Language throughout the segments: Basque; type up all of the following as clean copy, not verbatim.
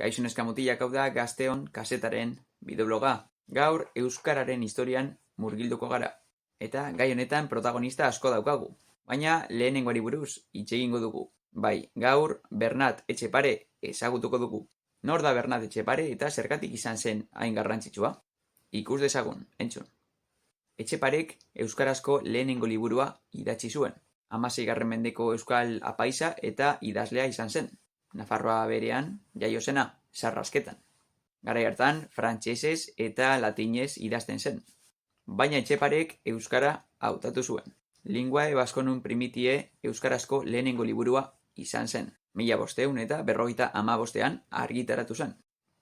Kaixo neska mutilak, hau da Gazteon kazetaren bideobloga. Gaur euskararen historian murgilduko gara. Eta gai honetan protagonista asko daukagu. Baina lehenengoari buruz hitz egingo dugu. Bai, gaur Bernat Etxepare ezagutuko dugu. Nor da Bernat Etxepare eta zergatik izan zen hain garrantzitsua? Ikus dezagun, entzun. Etxeparek euskarazko lehenengo liburua idatzi zuen. 16. mendeko euskal apaisa eta idazlea izan zen. Nafarroa berean jaio zena, Sarrasketan. Garai hartan, frantsesez eta latinez idazten zen. Baina Etxeparek euskara hautatu zuen. Linguae Vasconum Primitie euskarazko lehenengo liburua izan zen. 1555 argitaratu zen.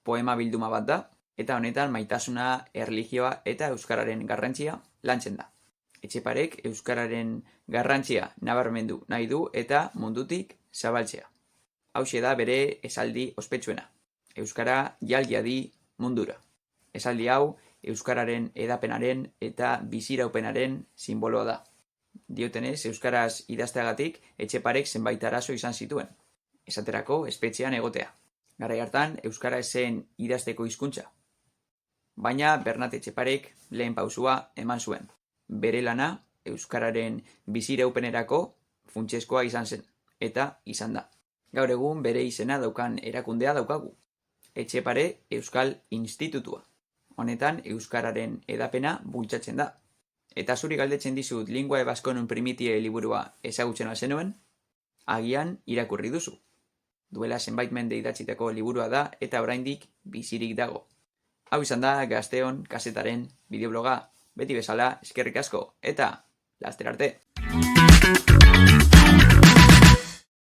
Poema bilduma bat da, eta honetan maitasuna, erlijioa eta euskararen garrantzia lantzen da. Etxeparek euskararen garrantzia nabarmendu nahi du eta mundutik zabaltzea. Hauxe da bere esaldi ospetsuena. Euskara jaldiadi mundura. Esaldi hau euskararen edapenaren eta biziraupenaren sinboloa da. Diotenez, euskaraz idazteagatik Etxeparek zenbait arazo izan zituen. Esaterako, espetxean egotea. Garai hartan, euskara ez zen idazteko hizkuntza. Baina Bernat Etxeparek lehen pausua eman zuen. Bere lana euskararen biziraupenerako funtsezkoa izan zen, eta izan da. Gaur egun bere izena daukan erakundea daukagu. Etxepare Euskal Institutua. Honetan euskararen edapena bultzatzen da. Eta zuri galdetzen dizut Linguae Vasconum Primitie liburua ezagutzen al zenuen? Agian irakurri duzu. Duela zenbait mende idatzitako liburua da eta oraindik bizirik dago. Hau izan da Gazteon kazetaren bideobloga. Beti bezala, eskerrik asko eta laster arte.